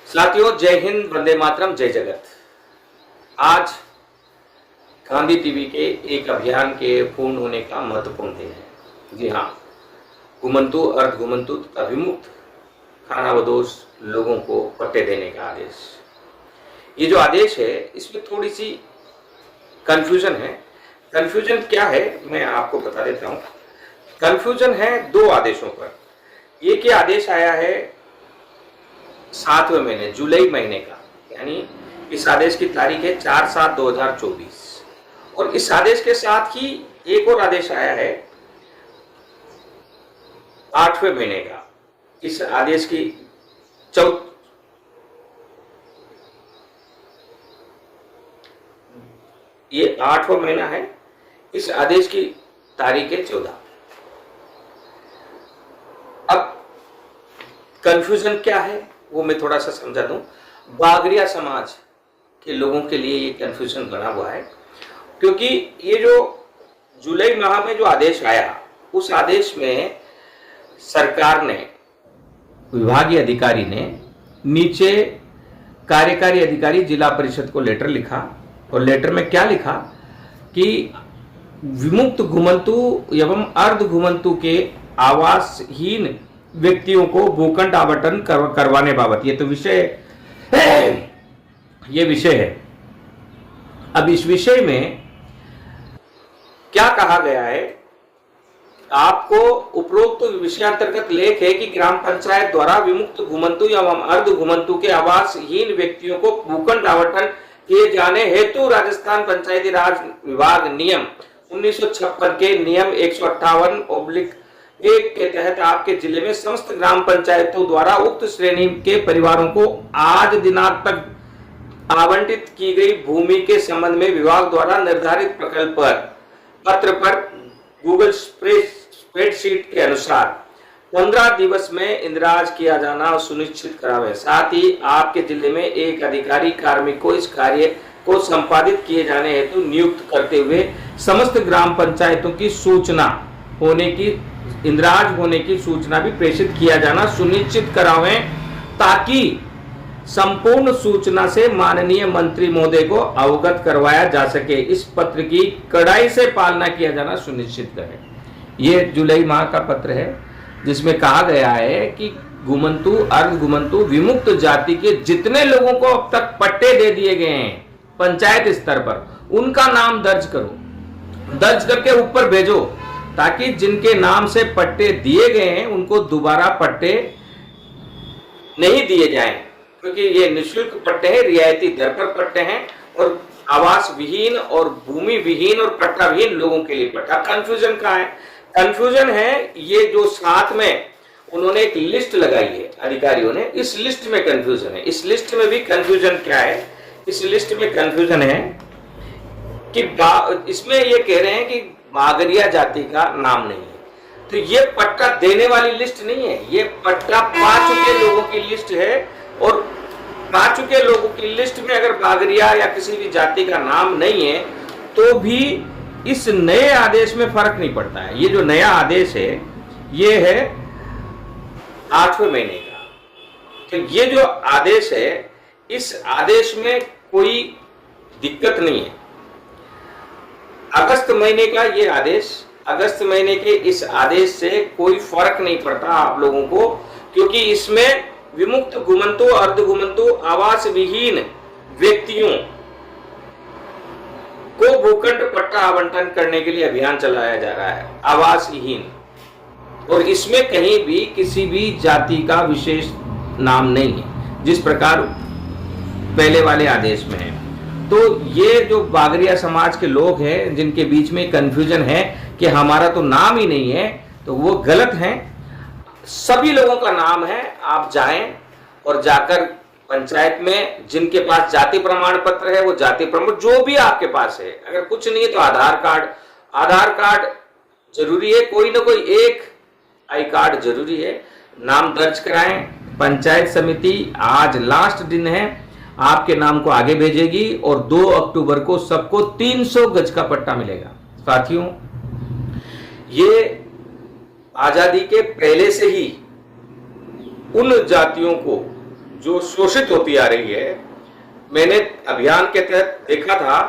साथियों, जय हिंद, वंदे मातरम, जय जगत। आज गांधी टीवी के एक अभियान के पूर्ण होने का महत्वपूर्ण दिन है। जी हाँ, घुमंतु, अर्ध घुमंतु तथा विमुक्त खानाबदोश लोगों को पट्टे देने का आदेश। ये जो आदेश है इसमें थोड़ी सी कंफ्यूजन है। कंफ्यूजन क्या है मैं आपको बता देता हूँ। कंफ्यूजन है दो आदेशों पर। एक ये आदेश आया है 7वें महीने जुलाई महीने का, यानी इस आदेश की तारीख है 4/7/2024 और इस आदेश के साथ ही एक और आदेश आया है 8वें महीने का। इस आदेश की ये 8वां महीना है। इस आदेश की तारीख है 14। अब कंफ्यूजन क्या है वो मैं थोड़ा सा समझा दूं। बागरिया समाज के लोगों के लिए ये कंफ्यूजन बना हुआ है, क्योंकि ये जो जुलाई माह में जो आदेश आया उस आदेश में सरकार ने, विभागीय अधिकारी ने नीचे कार्यकारी अधिकारी जिला परिषद को लेटर लिखा और लेटर में क्या लिखा कि विमुक्त घुमंतु एवं अर्ध घुमंतु के आवासहीन व्यक्तियों को भूखंड आवंटन करवाने बाबत, ये तो विषय है। अब इस विषय में क्या कहा गया है, आपको उपरोक्त विषयांतर्गत लेख है कि ग्राम पंचायत द्वारा विमुक्त घुमंतु एवं अर्ध घुमंतु के आवासहीन व्यक्तियों को भूखंड आवंटन किए जाने हेतु राजस्थान पंचायती राज विभाग नियम 1956 के नियम 158/1 के तहत आपके जिले में समस्त ग्राम पंचायतों द्वारा उक्त श्रेणी के परिवारों को आज दिनांक तक आवंटित की गई भूमि के संबंध में विभाग द्वारा निर्धारित प्रकल्प पत्र पर गूगल स्प्रेडशीट के अनुसार 15 दिवस में इंद्राज किया जाना सुनिश्चित करावे। साथ ही आपके जिले में एक अधिकारी कार्मिक को इस कार्य को संपादित किए जाने हेतु नियुक्त करते हुए समस्त ग्राम पंचायतों की सूचना होने की, इंद्राज होने की सूचना भी प्रेषित किया जाना सुनिश्चित करावें, ताकि संपूर्ण सूचना से माननीय मंत्री महोदय को अवगत करवाया जा सके। इस पत्र की कड़ाई से पालना किया जाना सुनिश्चित करें। ये जुलाई माह का पत्र है जिसमें कहा गया है कि घुमंतु, अर्ध घुमंतु, विमुक्त जाति के जितने लोगों को अब तक पट्टे दे दिए गए हैं पंचायत स्तर पर, उनका नाम दर्ज करो, दर्ज करके ऊपर भेजो, ताकि जिनके नाम से पट्टे दिए गए हैं उनको दोबारा पट्टे नहीं दिए जाएं, क्योंकि ये निःशुल्क पट्टे हैं, रियायती दर पर पट्टे हैं और आवास विहीन और भूमि विहीन और पट्टा विहीन लोगों के लिए पट्टा। कंफ्यूजन कहाँ है? कंफ्यूजन है ये जो साथ में उन्होंने एक लिस्ट लगाई है अधिकारियों ने, इस लिस्ट में कंफ्यूजन है। इस लिस्ट में भी कंफ्यूजन क्या है? इस लिस्ट में कंफ्यूजन है कि इसमें ये कह रहे हैं कि बागरिया जाति का नाम नहीं है, तो ये पट्टा देने वाली लिस्ट नहीं है, ये पट्टा पा चुके लोगों की लिस्ट है। और पा चुके लोगों की लिस्ट में अगर बागरिया या किसी भी जाति का नाम नहीं है तो भी इस नए आदेश में फर्क नहीं पड़ता है। ये जो नया आदेश है ये है 8वें महीने का। तो ये जो आदेश है इस आदेश में कोई दिक्कत नहीं है। अगस्त महीने का ये आदेश, अगस्त महीने के इस आदेश से कोई फर्क नहीं पड़ता आप लोगों को, क्योंकि इसमें विमुक्त घुमंतु, अर्ध घुमंतु, आवास विहीन व्यक्तियों को भूखंड पट्टा आवंटन करने के लिए अभियान चलाया जा रहा है, आवासहीन। और इसमें कहीं भी किसी भी जाति का विशेष नाम नहीं है जिस प्रकार पहले वाले आदेश में है। तो ये जो बागरिया समाज के लोग हैं जिनके बीच में कंफ्यूजन है कि हमारा तो नाम ही नहीं है, तो वो गलत हैं। सभी लोगों का नाम है। आप जाएं और जाकर पंचायत में जिनके पास जाति प्रमाण पत्र है वो जाति प्रमाण, जो भी आपके पास है, अगर कुछ नहीं है तो आधार कार्ड जरूरी है, कोई ना कोई एक आई कार्ड जरूरी है। नाम दर्ज कराएं। पंचायत समिति आज लास्ट दिन है, आपके नाम को आगे भेजेगी और 2 अक्टूबर को सबको 300 गज का पट्टा मिलेगा। साथियों, ये आजादी के पहले से ही उन जातियों को जो शोषित होती आ रही है, मैंने अभियान के तहत देखा था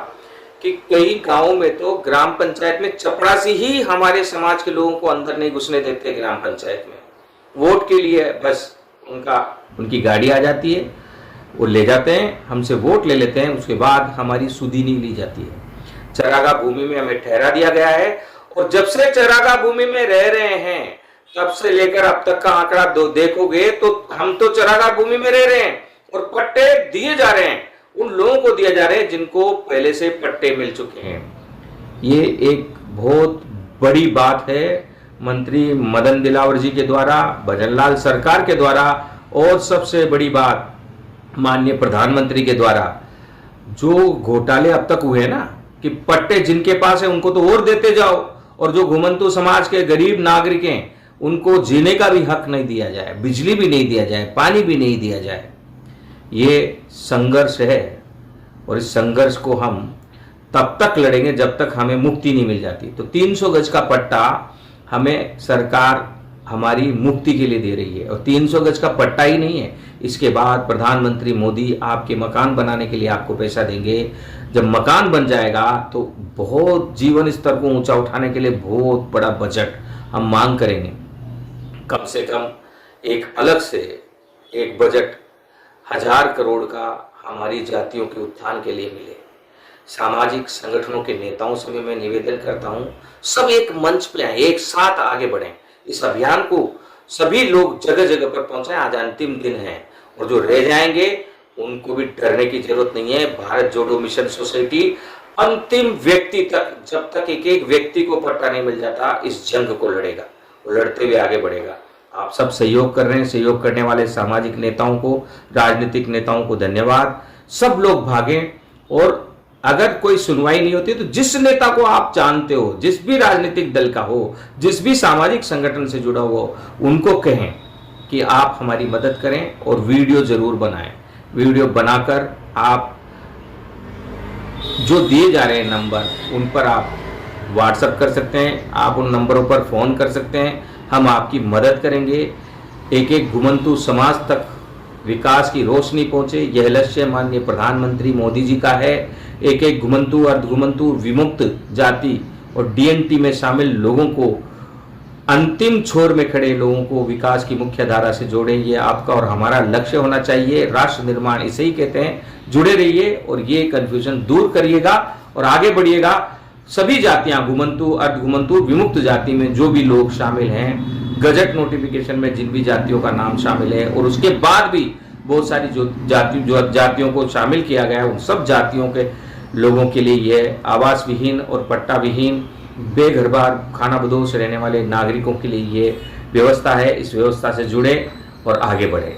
कि कई गांवों में तो ग्राम पंचायत में चपरासी ही हमारे समाज के लोगों को अंदर नहीं घुसने देते। ग्राम पंचायत में वोट के लिए बस उनकी गाड़ी आ जाती है, वो ले जाते हैं, हमसे वोट ले लेते हैं, उसके बाद हमारी सुधी नहीं ली जाती है। चरागाह भूमि में हमें ठहरा दिया गया है और जब से चरागाह भूमि में रह रहे हैं तब से लेकर अब तक का आंकड़ा देखोगे तो हम तो चरागाह भूमि में रह रहे हैं और पट्टे दिए जा रहे हैं, उन लोगों को दिए जा रहे हैं जिनको पहले से पट्टे मिल चुके हैं। ये एक बहुत बड़ी बात है मंत्री मदन दिलावर जी के द्वारा, भजनलाल सरकार के द्वारा, और सबसे बड़ी बात माननीय प्रधानमंत्री के द्वारा। जो घोटाले अब तक हुए ना कि पट्टे जिनके पास है उनको तो और देते जाओ, और जो घुमंतु समाज के गरीब नागरिक हैं उनको जीने का भी हक नहीं दिया जाए, बिजली भी नहीं दिया जाए, पानी भी नहीं दिया जाए। ये संघर्ष है और इस संघर्ष को हम तब तक लड़ेंगे जब तक हमें मुक्ति नहीं मिल जाती। तो 300 गज का पट्टा हमें सरकार हमारी मुक्ति के लिए दे रही है, और 300 गज का पट्टा ही नहीं है, इसके बाद प्रधानमंत्री मोदी आपके मकान बनाने के लिए आपको पैसा देंगे। जब मकान बन जाएगा तो बहुत जीवन स्तर को ऊंचा उठाने के लिए बहुत बड़ा बजट हम मांग करेंगे। कम से कम एक अलग से एक बजट 1000 करोड़ का हमारी जातियों के उत्थान के लिए मिले। सामाजिक संगठनों के नेताओं से भी मैं निवेदन करता हूं, सब एक मंच पे आए, एक साथ आगे बढ़ें। इस अभियान को सभी लोग जगह जगह पर पहुंचाएं। आज अंतिम दिन है और जो रह जाएंगे उनको भी डरने की जरूरत नहीं है। भारत जोड़ो मिशन सोसाइटी अंतिम व्यक्ति तक, जब तक एक एक व्यक्ति को पट्टा नहीं मिल जाता, इस जंग को लड़ेगा, लड़ते हुए आगे बढ़ेगा। आप सब सहयोग कर रहे हैं, सहयोग करने वाले सामाजिक नेताओं को, राजनीतिक नेताओं को धन्यवाद। सब लोग भागें, और अगर कोई सुनवाई नहीं होती तो जिस नेता को आप जानते हो, जिस भी राजनीतिक दल का हो, जिस भी सामाजिक संगठन से जुड़ा हो, उनको कहें कि आप हमारी मदद करें और वीडियो जरूर बनाएं। वीडियो बनाकर आप जो दिए जा रहे हैं नंबर, उन पर आप व्हाट्सएप कर सकते हैं, आप उन नंबरों पर फोन कर सकते हैं, हम आपकी मदद करेंगे। एक एक घुमंतु समाज तक विकास की रोशनी पहुंचे, यह लक्ष्य माननीय प्रधानमंत्री मोदी जी का है। एक एक घुमंतु, अर्धघुमंतु, विमुक्त जाति और डीएनटी में शामिल लोगों को, अंतिम छोर में खड़े लोगों को विकास की मुख्य धारा से जोड़ें। ये आपका और हमारा लक्ष्य होना चाहिए। राष्ट्र निर्माण इसे ही कहते हैं। जुड़े रहिए और ये कंफ्यूजन दूर करिएगा और आगे बढ़िएगा। सभी जातियां, घुमंतु, अर्धघुमंतु, विमुक्त जाति में जो भी लोग शामिल हैं, गजट नोटिफिकेशन में जिन भी जातियों का नाम शामिल है और उसके बाद भी बहुत सारी जो जातियों को शामिल किया गया है, उन सब जातियों के लोगों के लिए यह आवास विहीन और पट्टा विहीन, बेघर-बार, खानाबदोश रहने वाले नागरिकों के लिए ये व्यवस्था है। इस व्यवस्था से जुड़े और आगे बढ़े।